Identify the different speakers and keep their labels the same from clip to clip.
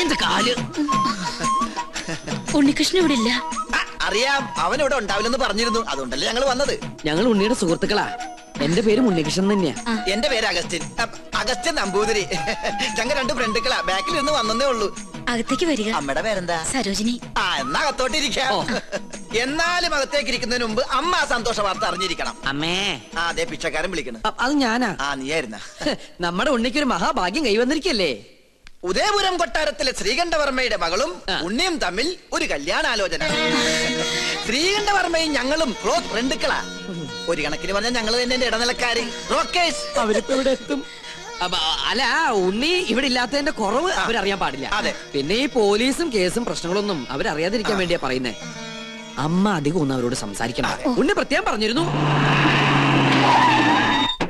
Speaker 1: എന്റെ കാല്.
Speaker 2: ഉണ്ണികൃഷ്ണൻ ഇവിടെ ഇല്ല.
Speaker 3: അറിയാം, അവൻ ഇവിടെ ഉണ്ടാവില്ലെന്ന് പറഞ്ഞിരുന്നു. അതുകൊണ്ടല്ലേ ഞങ്ങൾ വന്നത്.
Speaker 1: ഞങ്ങൾ ഉണ്ണിയുടെ സുഹൃത്തുക്കളാ. എന്റെ പേര് ഉണ്ണികൃഷ്ണൻ തന്നെയാ.
Speaker 3: എന്റെ പേര് അഗസ്റ്റിൻ. അഗസ്റ്റിൻ നമ്പൂതിരി. ഞങ്ങൾ 2 ഫ്രണ്ടുക്കളാ. ബാക്കിൽ നിന്ന് വന്നേ ഉള്ളൂ.
Speaker 2: അകത്തേക്ക് വരിക.
Speaker 3: അമ്മയുടെ പേരെന്താ?
Speaker 2: സരോജിനി.
Speaker 3: എന്നാ അകത്തോട്ടിരിക്കാം. എന്നാലും അകത്തേക്ക് ഇരിക്കുന്നതിന് മുമ്പ് അമ്മ ആ സന്തോഷ വാർത്ത അറിഞ്ഞിരിക്കണം.
Speaker 1: അമ്മേ.
Speaker 3: അതെ, പിച്ചക്കാരൻ വിളിക്കണം.
Speaker 1: അത് ഞാനാ.
Speaker 3: നീയായിരുന്ന.
Speaker 1: നമ്മുടെ ഉണ്ണിക്കൊരു മഹാഭാഗ്യം കൈവന്നിരിക്കല്ലേ.
Speaker 3: ഉദയപുരം കൊട്ടാരത്തിലെ ശ്രീകണ്ഠവർമ്മയുടെ മകളും ഉണ്ണിയും തമ്മിൽ ഒരു കല്യാണാലോചന. ശ്രീകണ്ഠവർമ്മയും ഞങ്ങളും ക്ലോസ് ഫ്രണ്ടുക്കളാ. ഒരു കണക്കിന് പറഞ്ഞാൽ ഞങ്ങൾ തന്നെ എന്റെ ഇടനിലക്കാര്.
Speaker 1: അവരിപ്പോ ഇവിടെ എത്തും. അല്ല, ഉണ്ണി ഇവിടെ ഇല്ലാത്തതിന്റെ കുറവ് അവരറിയാൻ പാടില്ല.
Speaker 3: അതെ.
Speaker 1: പിന്നെ ഈ പോലീസും കേസും പ്രശ്നങ്ങളൊന്നും അവരറിയാതിരിക്കാൻ വേണ്ടിയാ പറയുന്നേ. അമ്മ അധികം ഒന്നും അവരോട് സംസാരിക്കണം. ഉണ്ണി പ്രത്യേകം പറഞ്ഞിരുന്നു.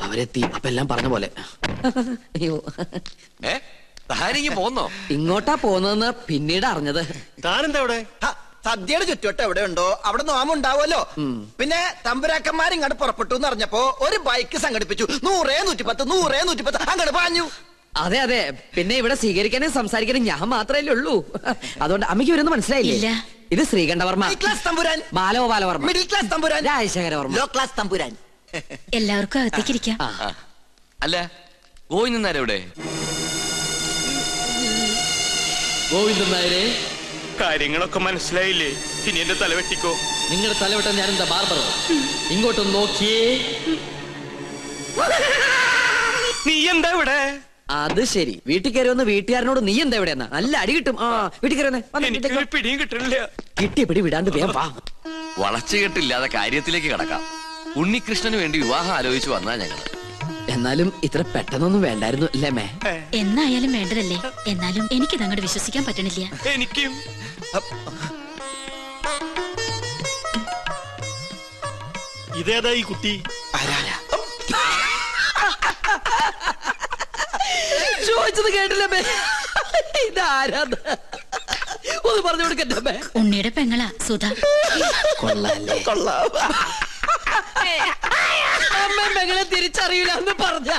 Speaker 1: അവരെത്തി. അപ്പൊ എല്ലാം പറഞ്ഞ പോലെ. അയ്യോ,
Speaker 4: പോന്നോ?
Speaker 1: ഇങ്ങോട്ടാ പോന്നതെന്ന് പിന്നീട് അറിഞ്ഞത്.
Speaker 4: താനെന്താ ഇവിടെ?
Speaker 3: സദ്യയുടെ ചുറ്റുവട്ടം എവിടെ ഉണ്ടോ അവിടെ നോമുണ്ടാവുമല്ലോ. പിന്നെ തമ്പുരാക്കന്മാർ ഇങ്ങോട്ട് പുറപ്പെട്ടു എന്ന് അറിഞ്ഞപ്പോ ഒരു ബൈക്ക് സംഘടിപ്പിച്ചു. 100, 110, 100, 110 അങ്ങോട്ട് പാഞ്ഞു.
Speaker 1: അതെ അതെ. പിന്നെ ഇവിടെ സ്വീകരിക്കാനും സംസാരിക്കാനും ഞാൻ മാത്രമല്ലേ ഉള്ളൂ. അതുകൊണ്ട് അമ്മയ്ക്ക് ഇവരൊന്നും മനസ്സിലായില്ല. ഇത് ശ്രീകണ്ഠവർമ്മ,
Speaker 3: ക്ലാസ് തമ്പുരാൻ.
Speaker 1: ബാലഗോപാലവർമ്മ,
Speaker 3: മിഡിൽ ക്ലാസ് തമ്പുരാൻ.
Speaker 1: രാജശേഖരവർമ്മ,
Speaker 3: ലോ ക്ലാസ് തമ്പുരാൻ.
Speaker 2: എല്ലാവർക്കും അകത്തേക്ക് ഇരിക്കാം.
Speaker 4: അല്ല, ഗോവിന്ദൻ നായരെവിടെ?
Speaker 1: ഗോവിന്ദൻ നായരെ,
Speaker 5: കാര്യങ്ങളൊക്കെ മനസ്സിലായില്ലേ? ഇനി എന്റെ തല വെട്ടിക്കോ.
Speaker 1: നിങ്ങളുടെ തലവെട്ടം ഞാൻ എന്താ ബാർബറോ? ഇങ്ങോട്ടൊന്ന് നോക്കിയേ.
Speaker 5: നീ എന്താ ഇവിടെ?
Speaker 1: അത് ശരി, വീട്ടിൽ കയറി വന്ന് വീട്ടുകാരനോട് നീ എന്താ ഇവിടെ? നല്ല അടി കിട്ടും. വീട്ടിൽ കയറി
Speaker 5: പിടിയും കിട്ടില്ല.
Speaker 1: കിട്ടിയ പിടി വിടാണ്ട് വേഗം വാ.
Speaker 4: വളച്ചുകെട്ടില്ലാതെ കാര്യത്തിലേക്ക് കടക്കാം. ഉണ്ണികൃഷ്ണന് വേണ്ടി വിവാഹം ആലോചിച്ചു വന്നാ ഞങ്ങള്.
Speaker 1: എന്നാലും ഇത്ര പെട്ടെന്നൊന്നും വേണ്ടായിരുന്നു അല്ലേ മേ?
Speaker 2: എന്നായാലും വേണ്ടതല്ലേ. എന്നാലും എനിക്കിത് അങ്ങോട്ട് വിശ്വസിക്കാൻ പറ്റണില്ല.
Speaker 5: എനിക്കും.
Speaker 6: ഇതേതാ ഈ കുട്ടി?
Speaker 1: ചോദിച്ചത് കേട്ടില്ല മേ. ഇതാരാന്ന് ഒന്ന് പറഞ്ഞു കൊടുക്കട്ടെ.
Speaker 2: ഉണ്ണിയുടെ പെങ്ങളാ സുധ.
Speaker 1: കൊള്ളാല്ലേ?
Speaker 3: കൊള്ളാം.
Speaker 1: അമ്മ പെങ്ങളെ തിരിച്ചറിയില്ല എന്ന് പറഞ്ഞ.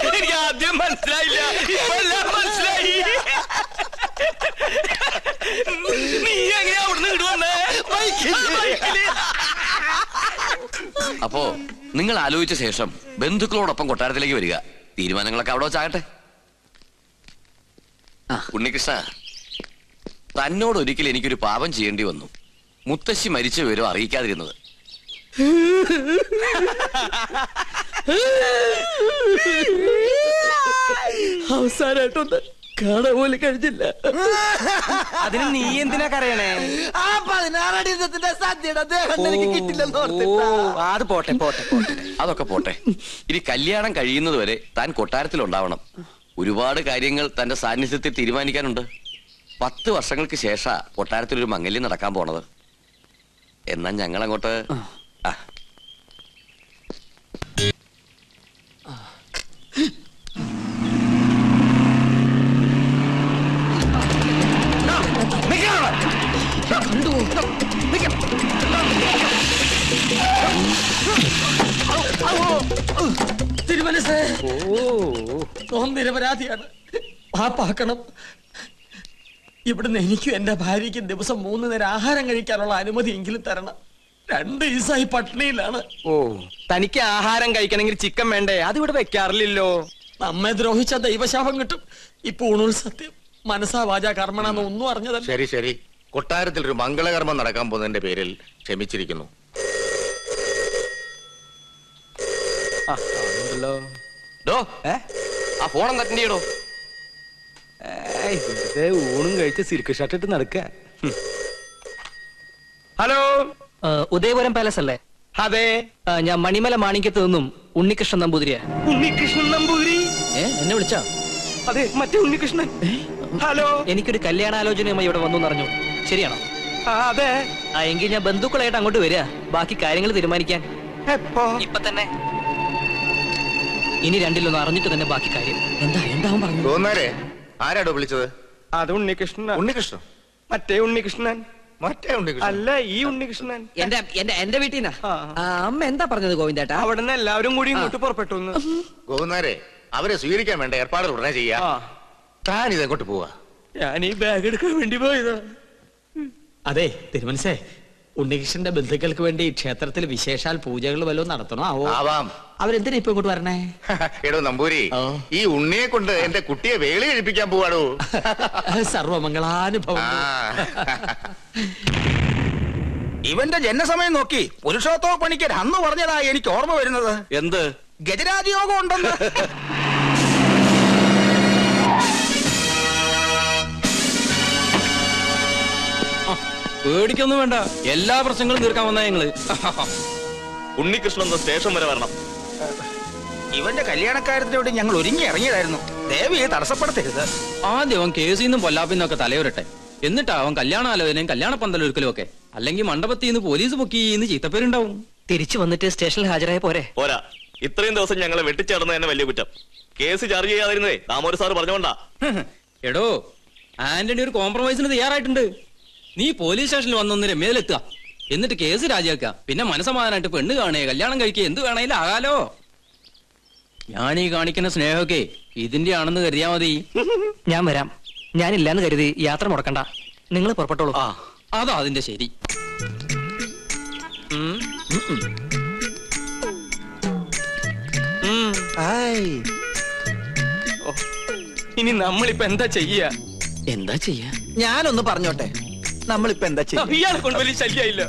Speaker 5: എനിക്ക് ആദ്യം മനസ്സിലായില്ല, ഇപ്പൊ എല്ലാം മനസ്സിലായി. നീ എങ്ങനെയാ അവിടുന്ന് ഇടുവന്നേ?
Speaker 4: അപ്പോ നിങ്ങൾ ആലോചിച്ച ശേഷം ബന്ധുക്കളോടൊപ്പം കൊട്ടാരത്തിലേക്ക് വരിക. തീരുമാനങ്ങളൊക്കെ അവിടെ വെച്ചാകട്ടെ. ഉണ്ണികൃഷ്ണ, തന്നോട് ഒരിക്കൽ എനിക്കൊരു പാപം ചെയ്യേണ്ടി വന്നു. മുത്തശ്ശി മരിച്ച വിവരം അറിയിക്കാതിരുന്നത്.
Speaker 1: അവസാനായിട്ടൊന്ന് കാണാൻ പോലും കഴിഞ്ഞില്ല.
Speaker 5: അതിന് നീ എന്തിനാ കരയണേ?
Speaker 3: ആ 16 ദിവസത്തിന്റെ സദ്യയുടെ അദ്ദേഹം എനിക്ക് കിട്ടില്ലെന്ന് ഓർത്തിട്ടാ.
Speaker 5: അത് പോട്ടെ പോട്ടെ പോട്ടെ.
Speaker 4: അതൊക്കെ പോട്ടെ. ഇനി കല്യാണം കഴിയുന്നത് വരെ താൻ കൊട്ടാരത്തിലുണ്ടാവണം. ഒരുപാട് കാര്യങ്ങൾ തന്റെ സാന്നിധ്യത്തിൽ തീരുമാനിക്കാനുണ്ട്. 10 വർഷങ്ങൾക്ക് ശേഷാ കൊട്ടാരത്തിലൊരു മംഗല്യം നടക്കാൻ പോണത്. എന്നാ ഞങ്ങളങ്ങോട്ട്.
Speaker 1: തിരുമനസ് നിരപരാധിയാണ്. പാപ്പാക്കണം. ഇവിടുന്ന് എനിക്കും എന്റെ ഭാര്യയ്ക്കും ദിവസം 3 നേരം ആഹാരം കഴിക്കാനുള്ള അനുമതി എങ്കിലും തരണം. 2 ദിവസമായി പട്ടിണിയിലാണ്.
Speaker 5: തനിക്ക് ആഹാരം കഴിക്കണമെങ്കിൽ ചിക്കൻ വേണ്ടേ? അതിവിടെ വെക്കാറില്ലല്ലോ.
Speaker 1: നമ്മെ ദ്രോഹിച്ച ദൈവശാപം കിട്ടും. ഇപ്പൊ ഊണുൾ സത്യം മനസ്സാ വാചാ കർമ്മണ ഒന്നും അറിഞ്ഞതല്ല.
Speaker 7: ശരി ശരി, കൊട്ടാരത്തിൽ ഒരു മംഗളകർമ്മം നടക്കാൻ പോകുന്നതിന്റെ പേരിൽ ക്ഷമിച്ചിരിക്കുന്നു.
Speaker 4: ആ ഫോണം കട്ടൻ ചെയ്യടോ.
Speaker 5: ഊണും കഴിച്ച് സിൽക്ക് ഷർട്ട് ഇട്ട് നടക്ക. ഹലോ,
Speaker 8: ഉദയപുരം പാലസ് അല്ലേ?
Speaker 5: അതെ,
Speaker 8: ഞാൻ മണിമല മാണിക്യത്ത് നിന്നും ഉണ്ണികൃഷ്ണൻ നമ്പൂതിരിയാ.
Speaker 5: ഉണ്ണികൃഷ്ണൻ നമ്പൂതിരി?
Speaker 1: എന്നെ വിളിച്ചോ?
Speaker 5: അതെ, മറ്റേ ഉണ്ണികൃഷ്ണൻ. ഹലോ,
Speaker 8: എനിക്കൊരു കല്യാണാലോചനയുമായി ഇവിടെ വന്നു പറഞ്ഞു. ശരിയാണോ?
Speaker 5: അതെ.
Speaker 8: എങ്കിൽ ഞാൻ ബന്ധുക്കളായിട്ട് അങ്ങോട്ട് വരിക, ബാക്കി കാര്യങ്ങൾ തീരുമാനിക്കാൻ.
Speaker 5: എപ്പോ?
Speaker 8: ഇപ്പൊ തന്നെ. ഇനി രണ്ടിലൊന്ന് അറിഞ്ഞിട്ട് തന്നെ ബാക്കി കാര്യം.
Speaker 1: എന്താ പറഞ്ഞു?
Speaker 7: തോന്നാരെ ആരാടോ വിളിച്ചത്?
Speaker 5: അത് ഉണ്ണികൃഷ്ണൻ.
Speaker 7: ഉണ്ണികൃഷ്ണൻ?
Speaker 5: മറ്റേ ഉണ്ണികൃഷ്ണൻ
Speaker 7: മറ്റേ ഉണ്ണികൃഷ്ണൻ
Speaker 5: അല്ല, ഈ ഉണ്ണികൃഷ്ണൻ.
Speaker 1: എന്റെ വീട്ടിൽ അമ്മ എന്താ പറഞ്ഞത് ഗോവിന്ദേട്ടാ?
Speaker 5: അവിടുന്ന് എല്ലാവരും കൂടി ഇങ്ങോട്ട് പുറപ്പെട്ടു.
Speaker 7: ഗോകുന്നാരെ, അവരെ സ്വീകരിക്കാൻ വേണ്ട ഏർപ്പാടുകൾ ഉടനെ ചെയ്യാ. താൻ ഇതെങ്ങോട്ട് പോവാ?
Speaker 1: ഞാൻ ഈ ബാഗ് എടുക്കാൻ വേണ്ടി പോയതാ. അതെ തിരുമനസേ, ഉണ്ണികൃഷ്ണന്റെ ബന്ധുക്കൾക്ക് വേണ്ടി ക്ഷേത്രത്തിൽ വിശേഷാൽ പൂജകൾ വല്ലതും നടത്തണോ ആവോ?
Speaker 7: ആവാം.
Speaker 1: അവരെന്തിനാ ഇപ്പൊ ഇങ്ങോട്ട് വരണേ?
Speaker 7: എടോ നമ്പൂരി, ഈ ഉണ്ണിയെ കൊണ്ട് എന്റെ കുട്ടിയെ വേളി കഴിപ്പിക്കാൻ പോവാടോ.
Speaker 1: സർവമംഗളാനുഭവം.
Speaker 3: ഇവന്റെ ജനസമയം നോക്കി പുരുഷോത്തമ പണിക്കർ അന്ന് പറഞ്ഞതാ എനിക്ക് ഓർമ്മ വരുന്നത്.
Speaker 5: എന്ത്?
Speaker 3: ഗജരാജയോഗം ഉണ്ടെന്ന്.
Speaker 5: പേടിക്കൊന്നും വേണ്ട, എല്ലാ പ്രശ്നങ്ങളും തീർക്കാൻ വന്നാ ഞങ്ങള്.
Speaker 6: ഉണ്ണികൃഷ്ണൻ സ്റ്റേഷൻ വരെ വരണം.
Speaker 3: ഇവന്റെ കല്യാണക്കാര്യത്തിനോട് ഞങ്ങൾ ഒരുങ്ങി ഇറങ്ങിയതായിരുന്നു. ദേവിയെ തടസ്സപ്പെടുത്തരുത്.
Speaker 5: ആദ്യം അവൻ കേസിൽ നിന്നും പൊല്ലാപ്പിന്നൊക്കെ തലയുരട്ടെ, എന്നിട്ടാ അവൻ കല്യാണാലോചനയും കല്യാണ പന്തലൊരുക്കലും ഒക്കെ. അല്ലെങ്കിൽ മണ്ഡപത്തിൽ നിന്ന് പോലീസ് പൊക്കിന്ന് ചീത്തപ്പേരുണ്ടാവും.
Speaker 8: തിരിച്ചു വന്നിട്ട് സ്റ്റേഷനിൽ ഹാജരായ പോരെ?
Speaker 6: പോരാ, ഇത്രയും ദിവസം ഞങ്ങളെ വെട്ടിച്ചേർന്ന് തന്നെ വലിയ കുറ്റം. കേസ് ചാർജ് ചെയ്യാതിരുന്നേ താമോര് സാർ പറഞ്ഞോണ്ടാ.
Speaker 5: എടോ, ആന്റണി ഒരു കോംപ്രമൈസിന് തയ്യാറായിട്ടുണ്ട്. നീ പോലീസ് സ്റ്റേഷനിൽ വന്നൊന്ന് രമ്യയിലെത്തുക, എന്നിട്ട് കേസ് രാജിവെക്കുക. പിന്നെ മനസ്സമാധാനായിട്ട് പെണ്ണ് കാണുക, കല്യാണം കഴിക്കുക, എന്ത് വേണേലും ആകാലോ. ഞാൻ ഈ കാണിക്കുന്ന സ്നേഹമൊക്കെ ഇതിന്റെ ആണെന്ന് കരുതിയാ മതി.
Speaker 8: ഞാൻ വരാം. ഞാനില്ലാന്ന് കരുതി യാത്ര മുടക്കണ്ട, നിങ്ങൾ പുറപ്പെട്ടോളൂ.
Speaker 5: അതാ അതിന്റെ ശരി.
Speaker 1: ഇനി നമ്മളിപ്പോ എന്താ ചെയ്യാ?
Speaker 5: എന്താ ചെയ്യാ?
Speaker 3: ഞാനൊന്ന് പറഞ്ഞോട്ടെ, നമ്മളിപ്പോ എന്താ ചെയ്യാ?
Speaker 1: ഇയാളെ കൊണ്ട് വലിയ ശല്യായില്ല.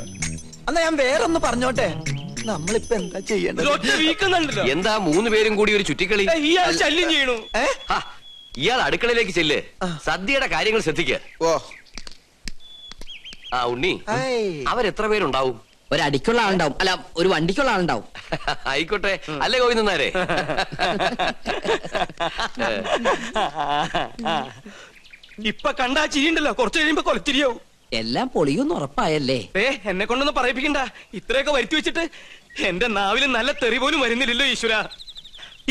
Speaker 3: എന്നാ ഞാൻ വേറൊന്ന് പറഞ്ഞോട്ടെ, നമ്മളിപ്പോ എന്താ ചെയ്യേണ്ടത്?
Speaker 4: എന്താ 3 പേരും കൂടി ഒരു ചുറ്റിക്കളി?
Speaker 1: ഇയാൾ ശല്യം ചെയ്യണു.
Speaker 4: ഇയാൾ അടുക്കളയിലേക്ക് ചെല്ല്, സദ്യയുടെ കാര്യങ്ങൾ ശ്രദ്ധിക്കുക.
Speaker 3: ഓ,
Speaker 4: ആ ഉണ്ണി, അവരെത്ര പേരുണ്ടാവും?
Speaker 8: ഒരടിക്കുള്ള ആളുണ്ടാവും, അല്ല ഒരു വണ്ടിക്കുള്ള ആളുണ്ടാവും.
Speaker 4: ആയിക്കോട്ടെ, അല്ലേ ഗോവിന്ദനാരെ?
Speaker 1: ഇപ്പൊ കണ്ടാ ചിരിയുണ്ടല്ലോ, കുറച്ച് കഴിയുമ്പോ കൊലത്തിരിയാവും.
Speaker 8: എല്ലാം പൊളിയൊന്നും ഉറപ്പായല്ലേ?
Speaker 1: എന്നെ കൊണ്ടൊന്നും പറയിപ്പിക്കണ്ട. ഇത്രയൊക്കെ വരുത്തി വെച്ചിട്ട് എന്റെ നാവില് നല്ല തെറി പോലും വരുന്നില്ലല്ലോ ഈശ്വര.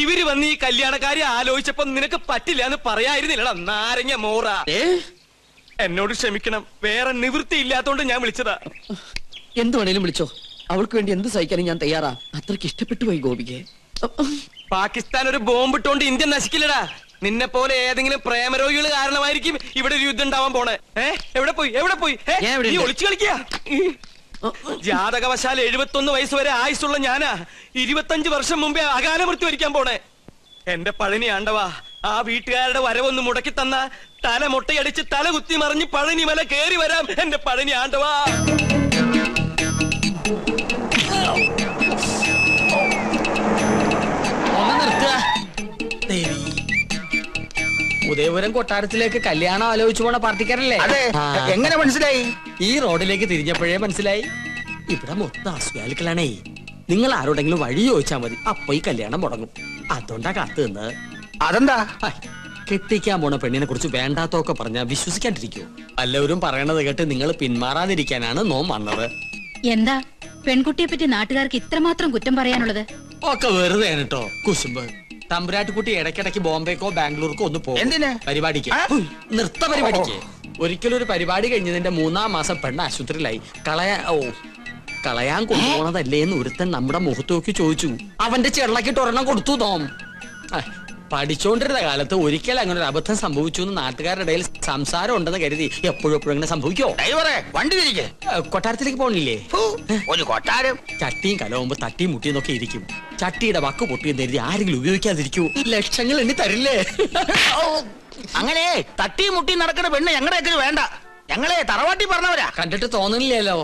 Speaker 1: ഇവര് വന്ന് ഈ കല്യാണക്കാരെ ആലോചിച്ചപ്പോ നിനക്ക് പറ്റില്ല എന്ന് പറയായിരുന്നില്ലടാ നാരങ്ങ മോറ. എന്നോട് ക്ഷമിക്കണം, വേറെ നിവൃത്തി ഇല്ലാത്തോണ്ട് ഞാൻ വിളിച്ചതാ.
Speaker 8: എന്ത് വേണേലും വിളിച്ചോ, അവൾക്ക് വേണ്ടി എന്ത് സഹിക്കാനും ഞാൻ തയ്യാറാ. അത്രക്ക് ഇഷ്ടപ്പെട്ടു പോയി ഗോപിക്ക്.
Speaker 1: പാകിസ്ഥാൻ ഒരു ബോംബിട്ടോണ്ട് ഇന്ത്യ നശിക്കില്ലടാ. നിന്നെ പോലെ ഏതെങ്കിലും പ്രേമരോഗികൾ കാരണമായിരിക്കും ഇവിടെ ഒരു യുദ്ധം ഉണ്ടാവാൻ പോണേ. എവിടെ പോയി നീ ഒളിച്ചു കളിക്കുക? ജാതകവശാൽ 71 വയസ്സ് വരെ ആയുസുള്ള ഞാനാ 25 വർഷം മുമ്പേ അകാല മൃത്യു വരിക്കാൻ പോണേ. എന്റെ പഴനി ആണ്ടവാ, ആ വീട്ടുകാരുടെ വരവൊന്ന് മുടക്കി തന്ന തല മുട്ടയടിച്ച് തല കുത്തി മറിഞ്ഞ് പഴനി മല കേറി വരാം. എന്റെ പഴനി ആണ്ടവാ. ഉദയപുരം കൊട്ടാരത്തിലേക്ക് കല്യാണം ആലോചിച്ചു പോണ പാർട്ടിക്കാരല്ലേ?
Speaker 3: എങ്ങനെ മനസ്സിലായി?
Speaker 1: ഈ റോഡിലേക്ക് തിരിഞ്ഞപ്പോഴേ മനസ്സിലായി. ഇവിടെ മൊത്തം അസുഖാലുക്കളാണേ. നിങ്ങൾ ആരോടെങ്കിലും വഴി ചോദിച്ചാൽ മതി, അപ്പൊ ഈ കല്യാണം മുടങ്ങും. അതുകൊണ്ടാ കാത്തു നിന്ന്.
Speaker 3: അതെന്താ?
Speaker 1: കെട്ടിക്കാൻ പോണ പെണ്ണിനെ കുറിച്ച് വേണ്ടാത്തൊക്കെ പറഞ്ഞാൽ വിശ്വസിക്കാണ്ടിരിക്കൂ. എല്ലാവരും പറയണത് കേട്ട് നിങ്ങൾ പിന്മാറാതിരിക്കാനാണ് നോം വന്നത്.
Speaker 2: എന്താ പെൺകുട്ടിയെ പറ്റി നാട്ടുകാർക്ക് ഇത്രമാത്രം കുറ്റം പറയാനുള്ളത്?
Speaker 1: ഒക്കെ വെറുതെ കേട്ടോ കുശുമ്പ്. തമ്പുരാട്ടിക്കുട്ടി ഇടയ്ക്കിടയ്ക്ക് ബോംബെക്കോ ബാംഗ്ലൂർക്കോ ഒന്ന് പോകും.
Speaker 3: എന്തിന്?
Speaker 1: പരിപാടിക്ക്, നൃത്ത പരിപാടിക്ക്. ഒരിക്കലും ഒരു പരിപാടി കഴിഞ്ഞതിന്റെ 3-ാം മാസം പെണ്ണ് ആശുപത്രിയിലായി. കളയാൻ കൊണ്ടുപോണതല്ലേ എന്ന് ഒരുത്തൻ നമ്മുടെ മുഖത്ത് നോക്കി ചോദിച്ചു. അവന്റെ ചെള്ളക്കിട്ട് ഒരെണ്ണം കൊടുത്തു തോം. പഠിച്ചോണ്ടിരുന്ന കാലത്ത് ഒരിക്കൽ അങ്ങനെ ഒരു അബദ്ധം സംഭവിച്ചു എന്ന് നാട്ടുകാരുടെ ഇടയിൽ സംസാരം ഉണ്ടെന്ന് കരുതി എപ്പോഴും ഇങ്ങനെ സംഭവിക്കോ?
Speaker 3: വണ്ടി തിരികെ
Speaker 1: കൊട്ടാരത്തിലേക്ക് പോണില്ലേ?
Speaker 3: ഒരു കൊട്ടാരം
Speaker 1: ചട്ടിയും കലവുമ്പോ തട്ടിയും മുട്ടിയെന്നൊക്കെ ഇരിക്കും. ചട്ടിയുടെ വക്ക് പൊട്ടിയെന്ന് കരുതി ആരെങ്കിലും ഉപയോഗിക്കാതിരിക്കൂ. ലക്ഷങ്ങൾ എണ്ണി തരില്ലേ?
Speaker 3: അങ്ങനെ തട്ടിയും മുട്ടിയും നടക്കുന്ന പെണ്ണ് ഞങ്ങളുടെ വേണ്ട. ഞങ്ങളെ തറവാട്ടി പറഞ്ഞവരാ.
Speaker 1: കണ്ടിട്ട് തോന്നുന്നില്ലല്ലോ.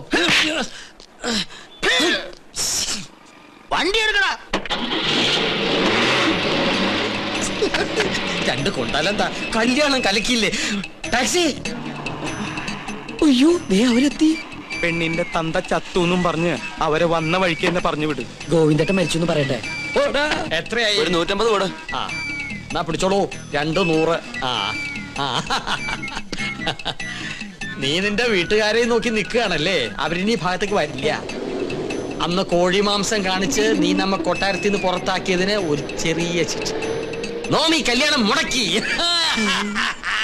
Speaker 3: വണ്ടി എടുക്കണ.
Speaker 1: രണ്ട് കൊണ്ടാലെന്താ, കല്യാണം കലക്കില്ലേ? ടാക്സി. അയ്യോ, അവരെത്തി. പെണ്ണിന്റെ തന്ത ചത്തൂന്നും പറഞ്ഞ് അവരെ വന്ന വഴിക്ക് തന്നെ പറഞ്ഞു വിട്.
Speaker 8: ഗോവിന്ദേട്ടൻ മരിച്ചു പറയട്ടെ.
Speaker 1: എത്രയായി?
Speaker 4: ഒരു 150 കൂടെ.
Speaker 1: ആ എന്നാ പിടിച്ചോളൂ, 200. നീ നിന്റെ വീട്ടുകാരെ നോക്കി നിൽക്കുകയാണല്ലേ? അവരിനി ഭാഗത്തേക്ക് വരില്ല. അന്ന് കോഴി മാംസം കാണിച്ച് നീ നമ്മ കൊട്ടാരത്തിൽ നിന്ന് പുറത്താക്കിയതിന് ഒരു ചെറിയ ശിക്ഷ. നോമി കല്യാണം മുടക്കി.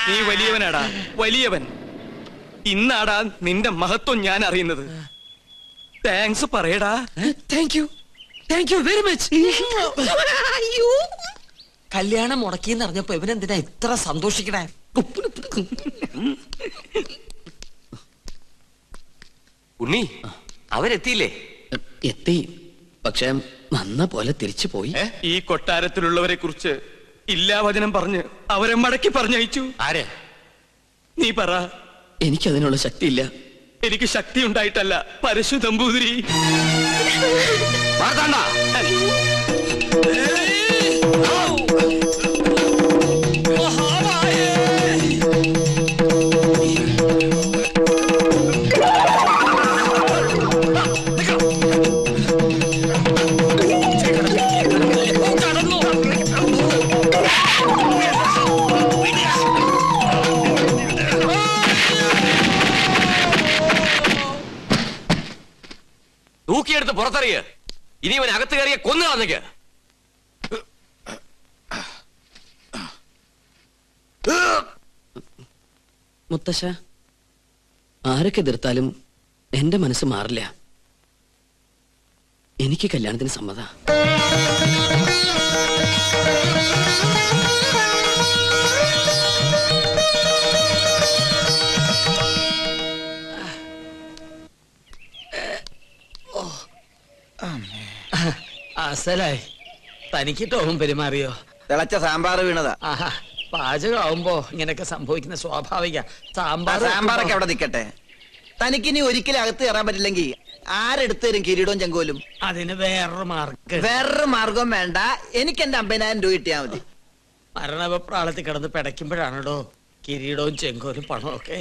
Speaker 1: നീ വലിയവനാടാ, വലിയവൻ. ഇന്നാടാ നിന്റെ മഹത്വം ഞാൻ അറിയുന്നത്. താങ്ക്സ് പറയടാ.
Speaker 8: Thank you very much.
Speaker 1: കല്യാണം മുടക്കിന്ന് അറിഞ്ഞപ്പോ ഇവനെന്തിനാ ഇത്ര സന്തോഷിക്കണേ?
Speaker 4: ഉണ്ണി അവരെത്തിയില്ലേ?
Speaker 8: എത്തി, പക്ഷെ വന്ന പോലെ തിരിച്ചു പോയി.
Speaker 5: ഈ കൊട്ടാരത്തിലുള്ളവരെ കുറിച്ച് ഇല്ലാവചനം പറഞ്ഞ് അവരെ മടക്കി പറഞ്ഞയച്ചു.
Speaker 7: ആരെ?
Speaker 5: നീ പറ.
Speaker 8: എനിക്കതിനുള്ള ശക്തിയില്ല.
Speaker 5: എനിക്ക് ശക്തി ഉണ്ടായിട്ടല്ല, പരശു നമ്പൂതിരി.
Speaker 4: വാർത്താണ്ട. തൂക്കിയെടുത്ത് പുറത്തറിയ. ഇനി ഇവൻ അകത്ത് കയറിയ കൊന്നു കളഞ്ഞേക്ക്.
Speaker 8: മുത്തശ്ശ, ആരൊക്കെ എതിർത്താലും എന്റെ മനസ്സ് മാറില്ല. എനിക്ക് കല്യാണത്തിന് സമ്മത.
Speaker 1: അസലായി. തനിക്ക് ടോമും പെരുമാറിയോ?
Speaker 3: തിളച്ച സാമ്പാർ വീണതാ.
Speaker 1: ആഹാ, പാചകമാവുമ്പോ ഇങ്ങനെയൊക്കെ സംഭവിക്കുന്ന സ്വാഭാവിക.
Speaker 3: സാമ്പാറൊക്കെ അവിടെ നിക്കട്ടെ. തനിക്കിനി ഒരിക്കലും അകത്ത് കയറാൻ പറ്റില്ലെങ്കിൽ ആരെടുത്ത് തരും കിരീടവും ചെങ്കോലും?
Speaker 1: അതിന് വേറൊരു മാർഗ്.
Speaker 3: വേറൊരു മാർഗം വേണ്ട. എനിക്ക് എന്റെ 50,000 രൂപ കിട്ടിയാ മതി.
Speaker 1: മരണപ്രാളത്തിൽ കിടന്ന് പിടയ്ക്കുമ്പോഴാണോ കിരീടവും ചെങ്കോലും പണമൊക്കെ?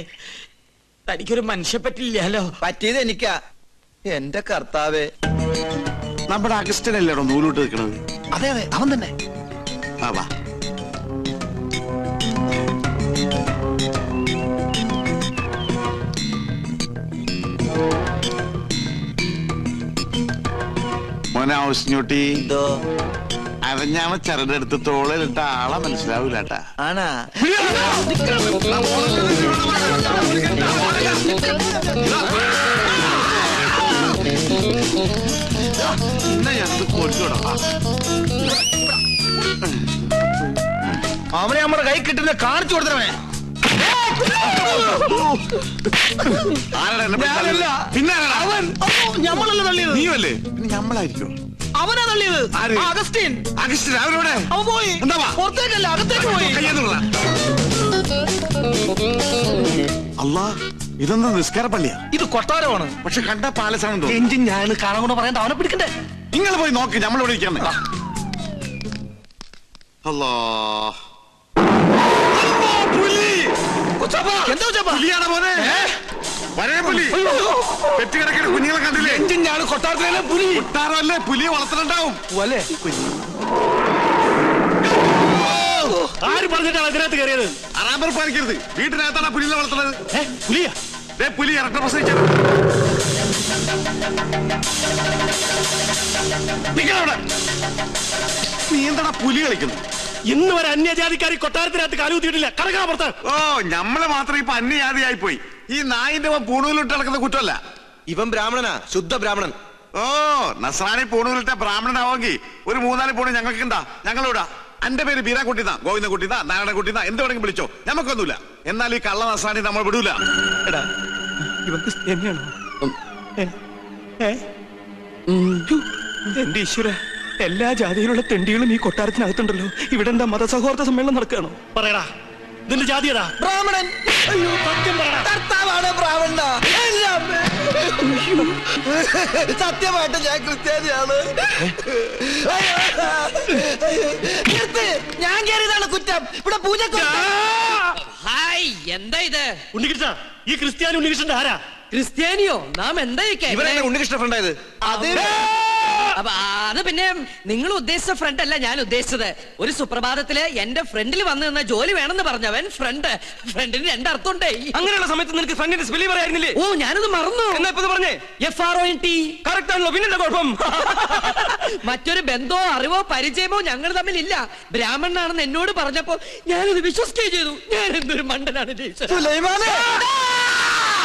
Speaker 1: തനിക്കൊരു മനുഷ്യ പറ്റില്ലല്ലോ.
Speaker 3: പറ്റിയത് എനിക്കാ. എന്റെ കർത്താവേ.
Speaker 9: നമ്മുടെ അഗസ്റ്റനല്ലേടോ നൂലോട്ട് നിൽക്കണത്?
Speaker 3: അതെ അതെ, അവൻ തന്നെ.
Speaker 9: വാ മോനെ ഔസ്ഞ്ഞോട്ടി, അരഞ്ഞാമ ചരടെടുത്ത് തോളിലിട്ട ആളെ മനസ്സിലാവൂലട്ടാ.
Speaker 3: ആണാ?
Speaker 9: അവനെ നമ്മുടെ കൈ കിട്ടുന്ന കാണിച്ചു കൊടുത്തവനെ. പിന്നെ
Speaker 3: ഞമ്മളല്ല തള്ളിയത്.
Speaker 9: നീയല്ലേ? പിന്നെ ഞമ്മളായിരിക്കും.
Speaker 3: അവനാ തള്ളിയത്. അഗസ്റ്റിൻ.
Speaker 9: അഗസ്റ്റിൻ അവരോടെ
Speaker 3: അവൻ പോയി. പുറത്തേക്കല്ല, അകത്തേക്ക് പോയി.
Speaker 9: അല്ലാ, ഇതൊന്നും നിസ്കാര പള്ളിയാ.
Speaker 3: ഇത് കൊട്ടാരമാണ്.
Speaker 9: പക്ഷെ കണ്ട പാലസാണ്.
Speaker 3: എഞ്ചിൻ ഞാൻ കാണാൻ കൊണ്ട് പറയാൻ അവനെ പിടിക്കണ്ടേ?
Speaker 9: നിങ്ങൾ പോയി നോക്ക്, നമ്മളിവിടെ ഇരിക്കണേ. അല്ലാ, പുലിയാണ് മോനെ. വരേ പുലി. പെറ്റുകിടക്കുന്ന കുഞ്ഞുങ്ങളെ കണ്ടില്ലേ?
Speaker 3: എഞ്ചിൻ ഞാൻ കൊട്ടാരത്തിലെ പുലി.
Speaker 9: കൊട്ടാരമല്ലേ, പുലിയെ വളർത്തുന്നുണ്ടാവും.
Speaker 3: ആര് പറഞ്ഞിട്ടാണ് അതിനകത്ത് കയറിയത്?
Speaker 9: അറാമ്പർ പാലിക്കരുത്. വീട്ടിനകത്താണ് പുലിയെ വളർത്തുന്നത്.
Speaker 3: പുലിയാ?
Speaker 9: പുലി ഇരട്ട പ്രസവിച്ചത്. നീ എന്താ പുലി കളിക്കുന്നു?
Speaker 3: ഇന്ന് വരെ അന്യജാതിക്കാരി കൊട്ടാരത്തിനകത്ത് കാലുകുത്തിയിട്ടില്ല. കടക്കാ പുറത്ത്.
Speaker 9: ഓ, നമ്മളെ മാത്രം ഇപ്പൊ അന്യജാതിയായി പോയി. ഈ നായിന്റെ പൂണൂലിട്ട് നടക്കുന്ന കുറ്റമല്ല.
Speaker 3: ഇവൻ ബ്രാഹ്മണനാ, ശുദ്ധ ബ്രാഹ്മണൻ.
Speaker 9: ഓ, നസ്രാണി പൂണൂലിട്ട ബ്രാഹ്മണനാവെങ്കിൽ ഒരു 3-4 പൂണ് ഞങ്ങൾക്ക് എന്താ? ഞങ്ങളിവിടാ. എന്റെ പേര് ബീരാക്കുട്ടിന്നാ, ഗോവിന്ദൻകുട്ടിന്നാ, നാരായണൻകുട്ടിന്നാ, എന്ത് വേണമെങ്കിലും വിളിച്ചോ, ഞമ്മക്കൊന്നുമില്ല. എന്നാൽ ഈ കള്ള നസ്രാണി നമ്മൾ വിടൂല.
Speaker 3: ഇവൻ ക്രിസ്ത്യാനിയാണോ? എന്റെ ഈശ്വര, എല്ലാ ജാതിയിലുള്ള തെണ്ടികളും ഈ കൊട്ടാരത്തിനകത്തുണ്ടല്ലോ. ഇവിടെ എന്താ മതസൗഹാർദ്ദ സമ്മേളനം നടക്കുകയാണോ? പറയടാ, ഇതിന്റെ ജാതി ഏതാ? ബ്രാഹ്മണൻ. സത്യം പറയടാ. കർത്താവാണ് ബ്രാഹ്മണ. സത്യമായിട്ട് ഞാൻ ക്രിസ്ത്യാനിയാണ്. ഞാൻ കയറിയതാണ് കുറ്റം. ഇവിടെ പൂജ.
Speaker 8: ഹായ്, എന്താ ഇത്?
Speaker 3: ഉണ്ണികൃഷ്ണ, ഈ ക്രിസ്ത്യാനി ഉണ്ണികൃഷ്ണന്റെ ആരാ?
Speaker 8: ക്രിസ്ത്യാനിയോ? നാം എന്താ
Speaker 3: ഉണ്ണികൃഷ്ണ ഫ്രണ്ടായത്?
Speaker 8: അത് പിന്നെ നിങ്ങൾ ഉദ്ദേശിച്ച ഫ്രണ്ട് അല്ല ഞാൻ ഉദ്ദേശിച്ചത്. ഒരു സുപ്രഭാതത്തില് എന്റെ ഫ്രണ്ടിൽ വന്നു നിന്ന ജോലി വേണമെന്ന് പറഞ്ഞവൻ ഫ്രണ്ടിന് 2 അർത്ഥമുണ്ടേ.
Speaker 5: അങ്ങനെയുള്ള സമയത്ത് നിനക്ക് ഫ്രണ്ടിന്റെ സ്പെല്ലിംഗ് പറയായിരുന്നില്ലേ?
Speaker 8: ഓ, ഞാനത് മറന്നു.
Speaker 5: എന്നാ ഇപ്പൊ പറഞ്ഞേ?
Speaker 8: FRONT.
Speaker 5: കറക്റ്റ് ആണല്ലോ, പിന്നെന്താ കുഴപ്പം?
Speaker 8: മറ്റൊരു ബന്ധമോ അറിവോ പരിചയമോ ഞങ്ങൾ തമ്മിലില്ല. ബ്രാഹ്മണനാണെന്ന് എന്നോട് പറഞ്ഞപ്പോ ഞാനത് വിശ്വസിക്കുകയും ചെയ്തു. ഞാൻ എന്തൊരു മണ്ടനാണ്.